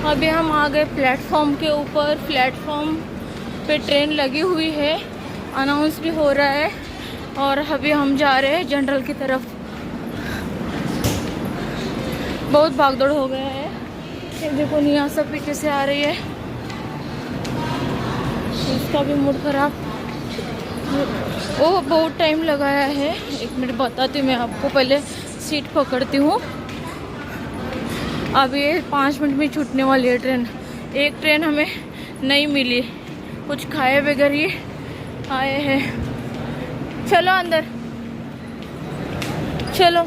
अभी हम आ गए प्लेटफॉर्म के ऊपर। प्लेटफॉर्म पे ट्रेन लगी हुई है, अनाउंस भी हो रहा है और अभी हम जा रहे हैं जनरल की तरफ। बहुत भागदौड़ हो गया है। ये देखो निया सब पीछे से आ रही है, उसका भी मूड खराब। ओ बहुत टाइम लगाया है। एक मिनट बताती हूँ मैं आपको, पहले सीट पकड़ती हूँ। अब ये 5 मिनट में छूटने वाली है ट्रेन। एक ट्रेन हमें नहीं मिली, कुछ खाए बगैर ही आए हैं। चलो अंदर चलो।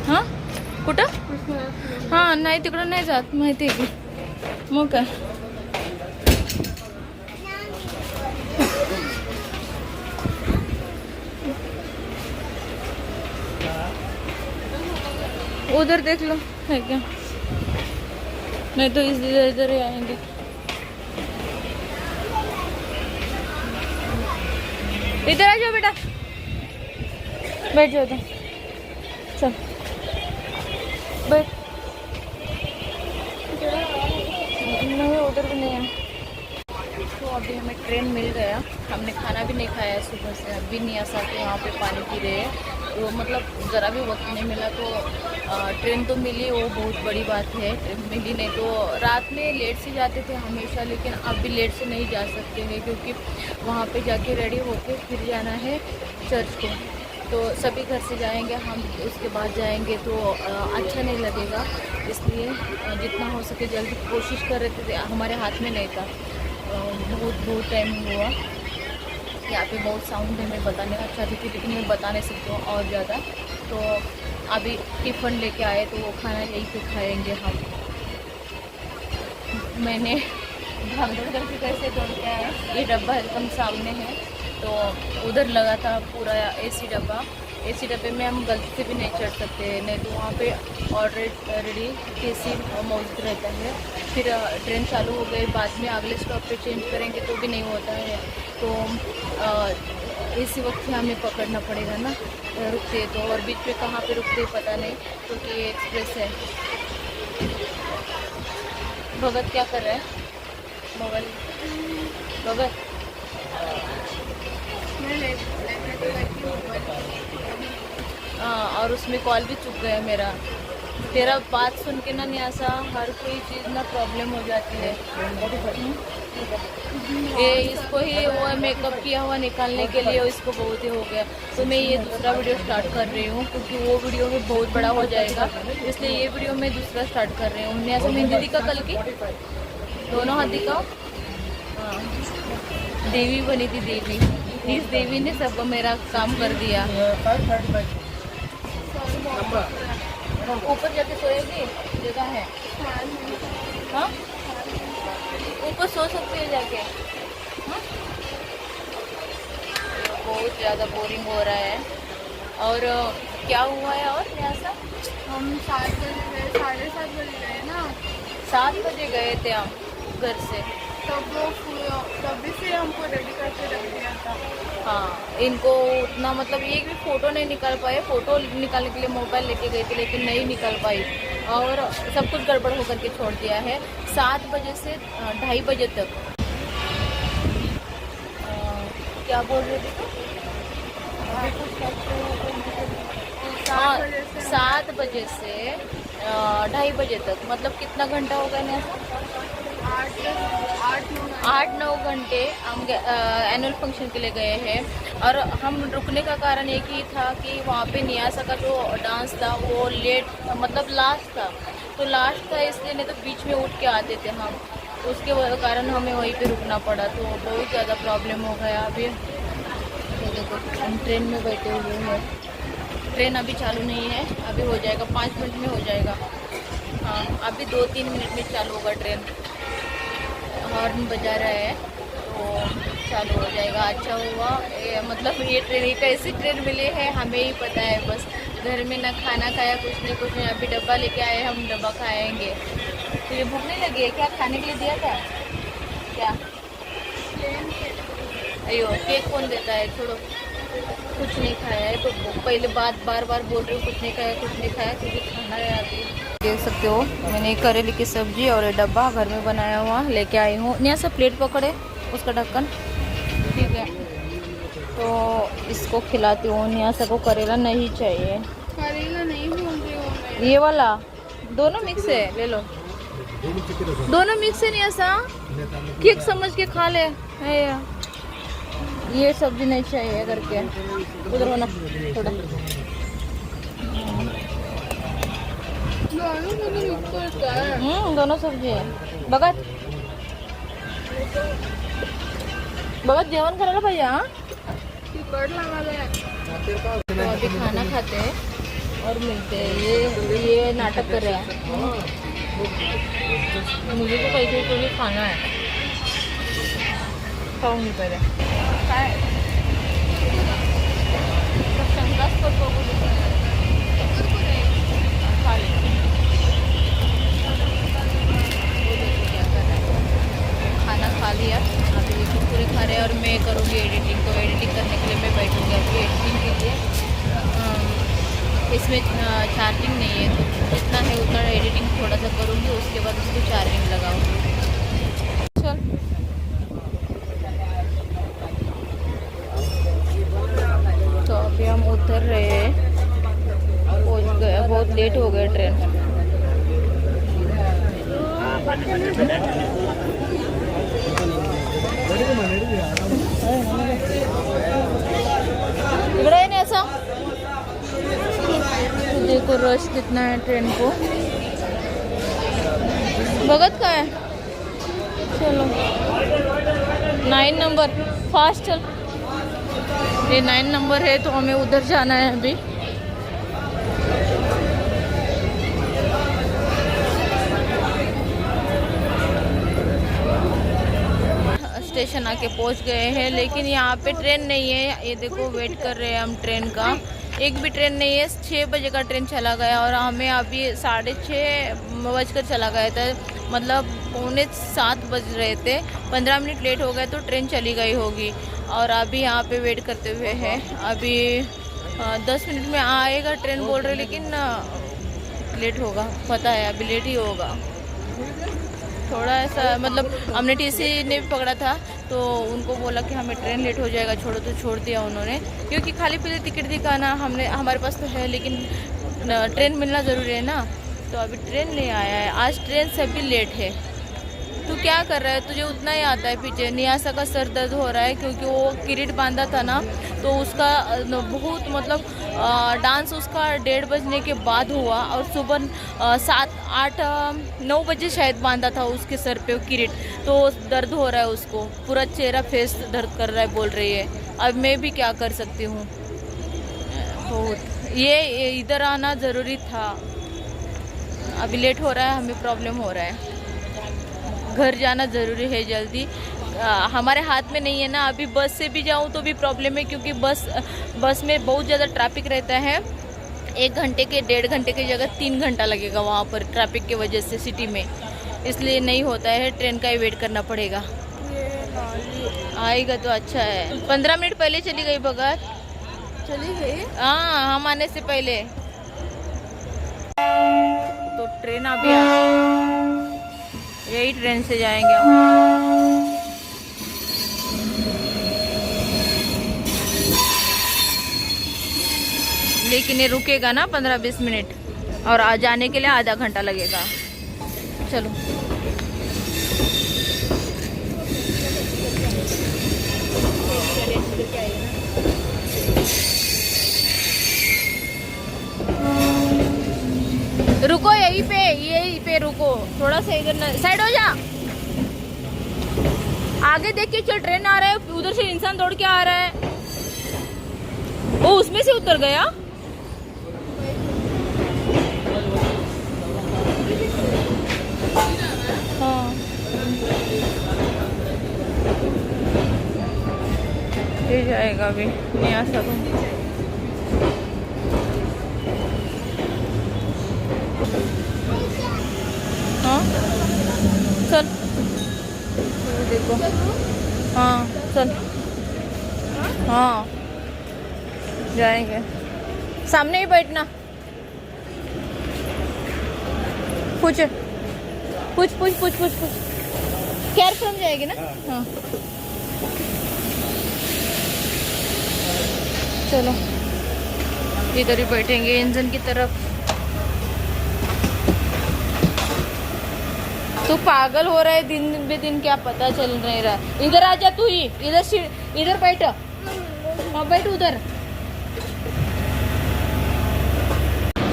हाँ कुठं? हाँ नाही तिकडं नाही जात, माहिती आहे की मग काय। उधर देख लो है क्या, नहीं तो इधर ही आएंगे। इधर आ जाओ बेटा, बैठ जाओ इधर, चल बैठ। नहीं उधर भी नहीं है। तो अभी हमें ट्रेन मिल गया। हमने खाना भी नहीं खाया सुबह से, अभी नहीं आ सकते यहाँ पे पानी पी रहे हैं। तो मतलब ज़रा भी वक्त नहीं मिला, तो ट्रेन तो मिली, वो बहुत बड़ी बात है। ट्रेन मिली, नहीं तो रात में लेट से जाते थे हमेशा, लेकिन अब भी लेट से नहीं जा सकते हैं क्योंकि वहाँ पे जाके रेडी होके फिर जाना है चर्च को। तो सभी घर से जाएंगे हम, उसके बाद जाएंगे तो अच्छा नहीं लगेगा। इसलिए जितना हो सके जल्दी कोशिश कर रहे थे, हमारे हाथ में नहीं था। बहुत टाइम हुआ। यहाँ पे बहुत साउंड है, मैं बताने अच्छा चाहती थी लेकिन मैं बता नहीं सकती हूँ और ज़्यादा। तो अभी टिफ़िन लेके आए तो वो खाना यहीं पे खाएंगे हम। मैंने भागदौड़ करके कैसे दौड़ के आया। ये डब्बा एकदम सामने है, तो उधर लगा था पूरा एसी डब्बा। एसी डब्बे में हम गलती से भी नहीं चढ़ सकते, नहीं तो वहाँ पे ऑलरेडी एसी मौजूद रहता है। फिर ट्रेन चालू हो गई, बाद में अगले स्टॉप पे चेंज करेंगे तो भी नहीं होता है। तो इसी वक्त हमें पकड़ना पड़ेगा ना, रुकते तो, और बीच में कहाँ पे रुकते पता नहीं क्योंकि ये एक्सप्रेस है। भगत क्या कर रहा है? मोबाइल भगत हाँ, और उसमें कॉल भी चुक गया मेरा। तेरा बात सुन के ना न्यासा हर कोई चीज़ ना प्रॉब्लम हो जाती है। ये इसको ही वो मेकअप किया हुआ निकालने के लिए इसको बहुत ही हो गया। तो मैं ये दूसरा वीडियो स्टार्ट कर रही हूँ क्योंकि वो वीडियो में बहुत बड़ा हो जाएगा, इसलिए ये वीडियो मैं दूसरा स्टार्ट कर रही हूँ। न्यासा मेहंदी दिखा कल की, दोनों हाथ दिखाओ। हाँ, देवी बनी थी देवी। इस देवी ने सब मेरा काम कर दिया। ऊपर जाके सोएगी, जगह है? हाँ ऊपर सो सकते हैं जाके। हाँ? बहुत ज़्यादा बोरिंग हो रहा है। और क्या हुआ है और ऐसा? हम 7 बजे गए, 7:30 बजे गए ना। 7 बजे गए थे हम घर से, तभी से हमको रेडी करके रख दिया था। हाँ इनको उतना मतलब एक भी फ़ोटो नहीं निकाल पाए। फ़ोटो निकालने के लिए मोबाइल लेके गए थे लेकिन नहीं निकाल पाई और सब कुछ गड़बड़ होकर के छोड़ दिया है। 7 बजे से 2:30 बजे तक क्या बोल रहे थे? हाँ 7 बजे से 2:30 बजे तक, मतलब कितना घंटा हो गया ना? 8-9 घंटे हम एनुअल फंक्शन के लिए गए हैं। और हम रुकने का कारण एक ही था कि वहाँ पे नियासा का जो डांस था वो लेट, मतलब लास्ट था, तो लास्ट था इसलिए, नहीं तो बीच में उठ के आते थे हम। उसके कारण हमें वहीं पे रुकना पड़ा, तो बहुत ज़्यादा प्रॉब्लम हो गया। अभी तो देखो हम ट्रेन में बैठे हुए हैं। ट्रेन अभी चालू नहीं है, अभी हो जाएगा, 5 मिनट में हो जाएगा। हाँ अभी 2-3 मिनट में चालू होगा ट्रेन। हॉर्न बजा रहा है तो चालू हो जाएगा। अच्छा हुआ मतलब ये ट्रेन, एक ऐसी ट्रेन मिली है हमें ही पता है। बस घर में ना खाना खाया, कुछ नहीं। अभी डब्बा लेके आए, हम डब्बा खाएंगे। तो ये भूख नहीं लगी है क्या? खाने के लिए दिया था क्या? अयो केक कौन देता है? छोड़ो, कुछ नहीं खाया है, तो पहले बार बार बोल रही हूँ कुछ नहीं खाया क्योंकि खाना है अभी। देख सकते हो मैंने करेले की सब्जी और ये डब्बा घर में बनाया हुआ लेके आई हूँ। नया सा प्लेट पकड़े उसका ढक्कन, ठीक है। तो इसको खिलाती हूँ। नियासा को करेला नहीं चाहिए। करेला नहीं बोल रही हूँ मैं। ये वाला दोनों मिक्स है, ले लो। दोनों मिक्स है नियासा, केक समझ के खा ले। है ये सब्जी नहीं चाहिए करके उधर होना थोड़ा। दोनों मिक्स होता है। दोनों सब्जी है। बगत जेवण करायला पाहिजे। हाँ तिखट लागले। तो अभी खाना खाते हैं और मिलते हैं। ये नाटक कर रहे हैं। मुझे तो कहीं खाना है, खाऊंगी पहले। काय शंकाच करतो खाना खा लिया। अभी ये कुरकुरे खा रहे हैं और मैं करूँगी एडिटिंग। तो एडिटिंग करने के लिए मैं बैठूँगी अभी एडिटिंग के लिए। इसमें चार्जिंग नहीं है, तो जितना है उतना एडिटिंग थोड़ा सा करूँगी, उसके बाद उसको चार्जिंग लगाऊँगी। चल तो अभी हम उतर रहे हैं, पहुँच गए। बहुत लेट हो गया ट्रेन। इकडे नहीं ऐसा। तो देखो रश कितना है ट्रेन को। भगत का है, चलो 9 नंबर फास्ट चल। ये 9 नंबर है तो हमें उधर जाना है अभी। स्टेशन आके पहुंच गए हैं, लेकिन यहाँ पे ट्रेन नहीं है। ये देखो वेट कर रहे हैं हम ट्रेन का। एक भी ट्रेन नहीं है। 6 बजे का ट्रेन चला गया और हमें अभी 6:30 बजकर चला गया था, मतलब 6:45 बज रहे थे। 15 मिनट लेट हो गए तो ट्रेन चली गई होगी। और अभी यहाँ पे वेट करते हुए हैं। अभी 10 मिनट में आएगा ट्रेन बोल रहे, लेकिन लेट होगा, पता है अभी लेट ही होगा। थोड़ा ऐसा मतलब हमने टीसी ने भी पकड़ा था, तो उनको बोला कि हमें ट्रेन लेट हो जाएगा, छोड़ो, तो छोड़ दिया उन्होंने, क्योंकि खाली पीले टिकट दिखाना हमारे पास तो है, लेकिन ट्रेन मिलना ज़रूरी है ना। तो अभी ट्रेन नहीं आया है। आज ट्रेन सभी लेट है। तू क्या कर रहा है? तुझे उतना ही आता है पीछे। नियासा का सर दर्द हो रहा है क्योंकि वो किरीट बांधा था ना, तो उसका बहुत मतलब डांस उसका 1:30 बजने के बाद हुआ और सुबह 7, 8, 9 बजे शायद बांधा था उसके सर पे वो किरीट। तो दर्द हो रहा है उसको, पूरा चेहरा फेस दर्द कर रहा है बोल रही है। अब मैं भी क्या कर सकती हूँ, बहुत ये इधर आना ज़रूरी था। अभी लेट हो रहा है, हमें प्रॉब्लम हो रहा है। घर जाना ज़रूरी है जल्दी। हमारे हाथ में नहीं है ना। अभी बस से भी जाऊँ तो भी प्रॉब्लम है, क्योंकि बस में बहुत ज़्यादा ट्रैफिक रहता है। 1 घंटे के 1.5 घंटे की जगह 3 घंटा लगेगा वहाँ पर ट्रैफिक की वजह से सिटी में, इसलिए नहीं होता है। ट्रेन का ही वेट करना पड़ेगा। आएगा तो अच्छा है। 15 मिनट पहले चली गई भगत। चली गई? हाँ, हम आने से पहले। तो ट्रेन अभी यही ट्रेन से जाएंगे हम। लेकिन ये रुकेगा ना 15-20 मिनट, और आ जाने के लिए आधा घंटा लगेगा। चलो रुको, यहीं पे रुको, थोड़ा सा इधर साइड हो जा। आगे देख के चल, ट्रेन आ रहा है, उधर से इंसान दौड़ के आ रहा है। वो उसमें से उतर गया। हाँ ये जाएगा अभी यहाँ सब। हाँ चल, देखो। हाँ चल। हाँ जाएंगे, सामने ही बैठना। पूछ पूछ पूछ पूछ पूछ पूछ केयर फ्रॉम जाएगी ना। हाँ चलो इधर ही बैठेंगे इंजन की तरफ। तू पागल हो रहा है दिन बे दिन, क्या पता चल नहीं रहा। इधर आ जा, तू ही इधर बैठ। हाँ बैठ उधर।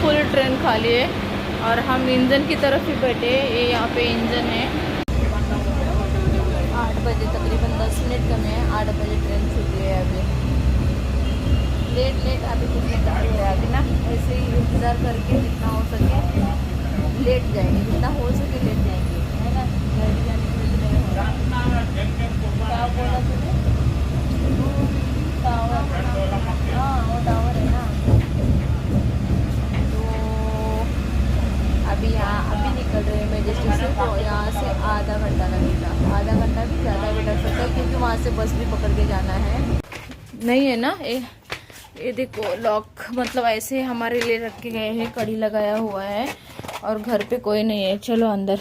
फुल ट्रेन खाली है और हम इंजन की तरफ ही बैठे। ये यहाँ पे इंजन है। 8 बजे तकरीबन 10 मिनट कम है, 8 बजे ट्रेन छूटी है। अभी लेट अभी कुछ नहीं कर रहे हैं अभी ना, ऐसे ही इंतज़ार करके जितना हो सके लेट जाएंगे, जितना हो सके लेट जाएंगे, है ना। घर जाने के लिए नहीं हो रहा। क्या बोला तुमने? टावर, हाँ वो टावर है ना। तो अभी अभी निकल रहे हैं मेजेस्टिक से, तो यहाँ से आधा घंटा लगेगा, आधा घंटा भी ज़्यादा भी लग सकता है क्योंकि वहाँ से बस भी पकड़ के जाना है। नहीं है ना ये देखो लॉक, मतलब ऐसे हमारे लिए रख के गए हैं, कड़ी लगाया हुआ है और घर पे कोई नहीं है। चलो अंदर,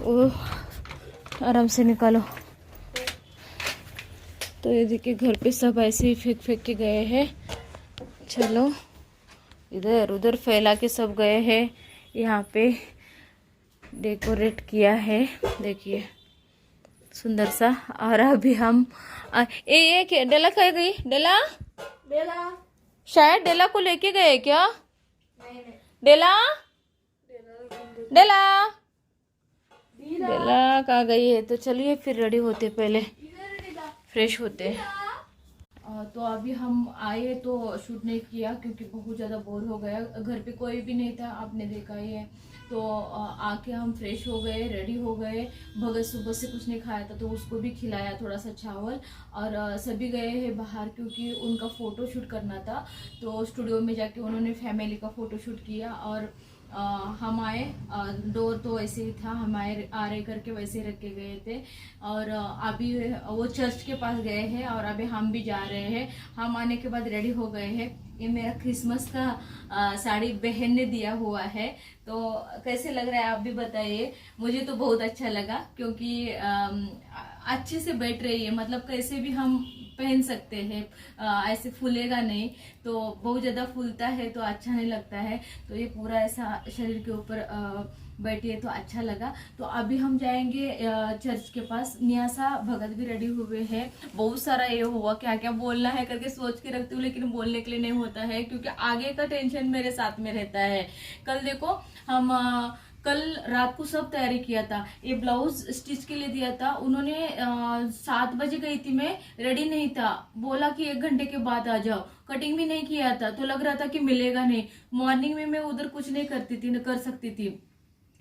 ओह आराम से निकालो। तो ये देखिए घर पे सब ऐसे ही फेंक के गए हैं। चलो इधर उधर फैला के सब गए हैं। यहाँ पे डेकोरेट किया है, देखिए सुंदर सा। और अभी हम ये क्या डेला कह गई? डेला शायद डेला को लेके गए क्या? डेला कहाँ गई है? तो चलिए फिर रेडी होते, पहले फ्रेश होते। तो अभी हम आए तो शूट नहीं किया क्योंकि बहुत ज़्यादा बोर हो गया, घर पे कोई भी नहीं था, आपने देखा ही है। तो आके हम फ्रेश हो गए, रेडी हो गए। भगत सुबह से कुछ नहीं खाया था तो उसको भी खिलाया थोड़ा सा चावल। और सभी गए हैं बाहर क्योंकि उनका फ़ोटो शूट करना था। तो स्टूडियो में जाके उन्होंने फैमिली का फ़ोटो शूट किया और हम आए। डोर तो वैसे ही था, हम आए आ रहे करके वैसे ही रख के गए थे। और अभी वो चर्च के पास गए हैं और अभी हम भी जा रहे हैं। हम आने के बाद रेडी हो गए हैं। ये मेरा क्रिसमस का साड़ी बहन ने दिया हुआ है। तो कैसे लग रहा है आप भी बताइए। मुझे तो बहुत अच्छा लगा क्योंकि अच्छे से बैठ रही है, मतलब कैसे भी हम पहन सकते हैं, ऐसे फूलेगा नहीं। तो बहुत ज़्यादा फूलता है तो अच्छा नहीं लगता है। तो ये पूरा ऐसा शरीर के ऊपर बैठी है तो अच्छा लगा। तो अभी हम जाएंगे चर्च के पास। नियासा भगत भी रेडी हुए हैं। बहुत सारा ये हुआ क्या क्या बोलना है करके सोच के रखती हूँ, लेकिन बोलने के लिए नहीं होता है क्योंकि आगे का टेंशन मेरे साथ में रहता है। कल देखो हम कल रात को सब तैयारी किया था। ये ब्लाउज स्टिच के लिए दिया था उन्होंने। 7 बजे गई थी मैं, रेडी नहीं था, बोला कि 1 घंटे के बाद आ जाओ। कटिंग भी नहीं किया था तो लग रहा था कि मिलेगा नहीं। मॉर्निंग में मैं उधर कुछ नहीं कर सकती थी,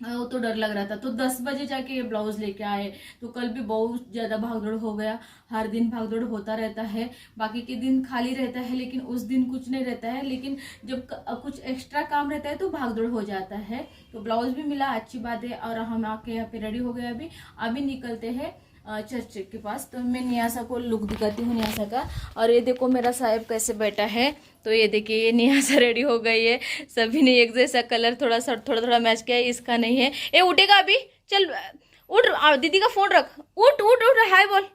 वो तो डर लग रहा था। तो 10 बजे जाके ये ब्लाउज लेके आए। तो कल भी बहुत ज़्यादा भागदौड़ हो गया। हर दिन भागदौड़ होता रहता है, बाकी के दिन खाली रहता है लेकिन उस दिन कुछ नहीं रहता है। लेकिन जब कुछ एक्स्ट्रा काम रहता है तो भागदौड़ हो जाता है। तो ब्लाउज भी मिला, अच्छी बात है। और हम आके यहाँ पे रेडी हो गए। अभी निकलते हैं चर्च के पास। तो मैं नियासा को लुक दिखाती हूँ नियासा का। और ये देखो मेरा साहिब कैसे बैठा है। तो ये देखिए ये नियासा रेडी हो गई है। सभी ने एक जैसा कलर थोड़ा मैच किया है, इसका नहीं है। ये उठेगा अभी, चल उठ, दीदी का फोन रख, उठ उठ उठ, हाय बोल।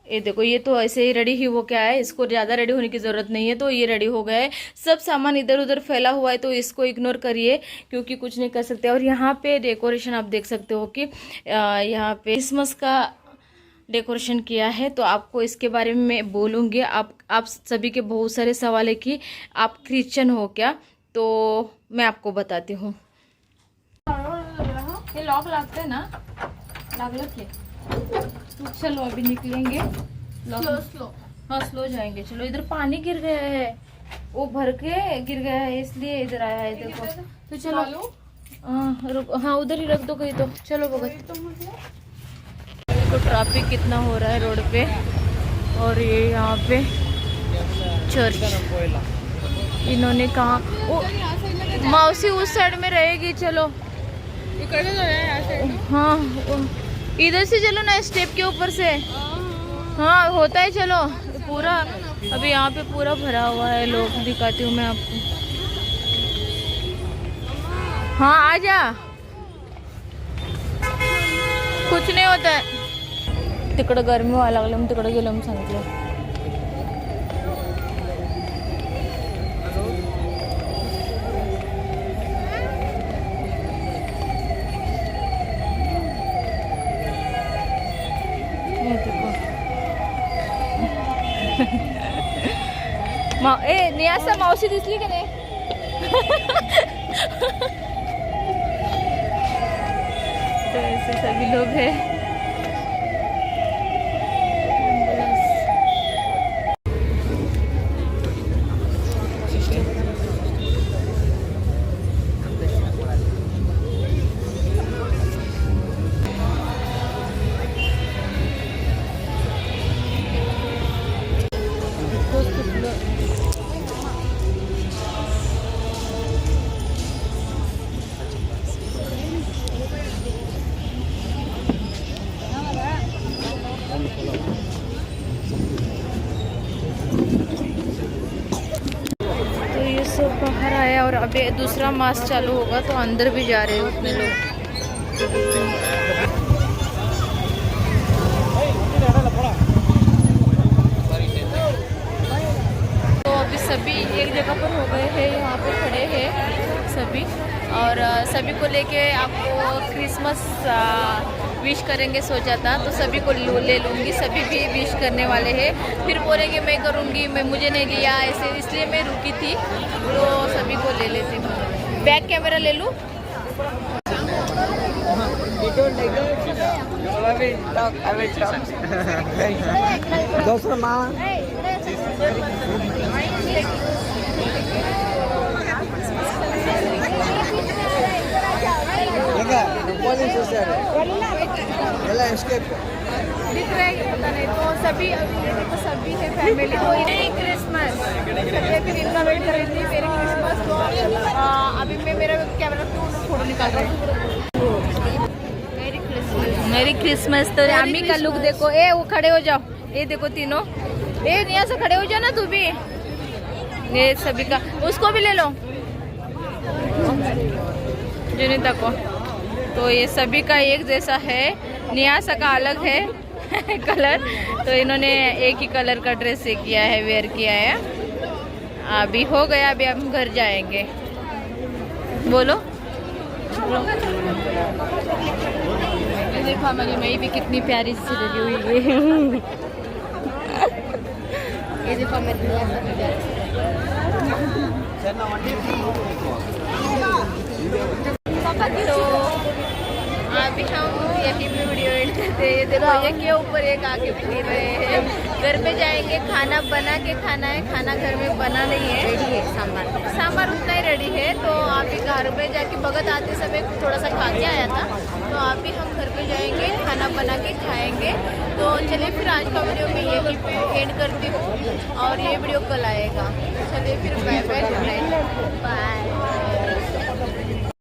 ये देखो ये तो ऐसे ही रेडी ही हो क्या है, इसको ज़्यादा रेडी होने की ज़रूरत नहीं है। तो ये रेडी हो गए। सब सामान इधर उधर फैला हुआ है तो इसको इग्नोर करिए क्योंकि कुछ नहीं कर सकते। और यहाँ पे डेकोरेशन आप देख सकते हो कि यहाँ पे क्रिसमस का डेकोरेशन किया है। तो आपको इसके बारे में मैं बोलूँगी। आप सभी के बहुत सारे सवाल है कि आप क्रिश्चियन हो क्या, तो मैं आपको बताती हूँ। ये लॉक लगते है ना, लग तो चलो अभी निकलेंगे। स्लो हाँ स्लो जाएंगे। चलो इधर पानी गिर गया है, वो भर के गिर गया है इसलिए इधर आया है देखो। तो चलो हाँ उधर ही रख दो कहीं। तो चलो भगत। तो ट्रैफिक कितना हो रहा है रोड पे। और ये यहाँ पे चर्च इन्होंने कहा मौसी उस साइड में रहेगी। चलो हाँ इधर से चलो ना, स्टेप के ऊपर से। हाँ होता है, चलो पूरा अभी यहाँ पे पूरा भरा हुआ है लोग। दिखाती हूँ मैं आपको। हाँ आजा, कुछ नहीं होता है। तिकडं गरमी व्हायला लागली, मग तिकडं गेलो, मी सांगितलं। नियासा मावशी दिसली का नाही? तो ऐसे सभी लोग हैं। तो ये सब बाहर आया और अभी दूसरा मास चालू होगा तो अंदर भी जा रहे हैं उतने लोग। तो अभी सभी एक जगह पर हो गए हैं, यहाँ पे खड़े हैं सभी, और सभी को लेके आपको क्रिसमस विश करेंगे सोचा था, तो सभी को ले लूँगी। सभी भी विश करने वाले हैं, फिर बोलेंगे मैं करूँगी, मुझे नहीं लिया ऐसे, इसलिए मैं रुकी थी। तो सभी को ले लेती हूँ। बैक कैमरा ले लूँ। दिख रहा है कि पता नहीं। तो सभी तो सभी है फैमिली। तो मेरी क्रिसमस फिर इनका वेट कर रही थी, मेरी क्रिसमस। तो अभी मैं मेरा कैमरा फोटो निकाल रही हूँ। मेरी क्रिसमस। तो आमी का लुक देखो। ए वो खड़े हो जाओ, ये देखो तीनों। ए यहाँ से खड़े हो जाओ ना तू भी। ये सभी का, उसको भी ले लो जुनिता को। तो ये सभी का एक जैसा है, नियासा का अलग है कलर। तो इन्होंने एक ही कलर का ड्रेस से किया है, वेयर किया है। अभी हो गया, अभी हम घर जाएंगे। बोलो। ये देखो हमारी मई भी कितनी प्यारी सी लगी हुई है। ये देखो मेरी नियासा भी प्यारी। तो अभी हम यही पे वीडियो एंड करते हैं। देखो ये के ऊपर एक आके फिर रहे हैं। घर में जाएंगे, खाना बना के खाना है। खाना घर में बना नहीं है, रेडी है। सांभर उतना ही रेडी है। तो अभी घर पे जाके भगत आते समय थोड़ा सा खा के आया था। तो अभी हम घर पे जाएंगे, खाना बना के खाएंगे। तो चलिए फिर आज का वीडियो मैं यही पे एंड करती हूँ, और ये वीडियो कल आएगा। चलिए फिर बाय बाय बाय।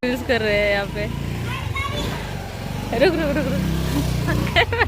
यूज कर रहे हैं यहाँ पे। रुक रुक रुक रुक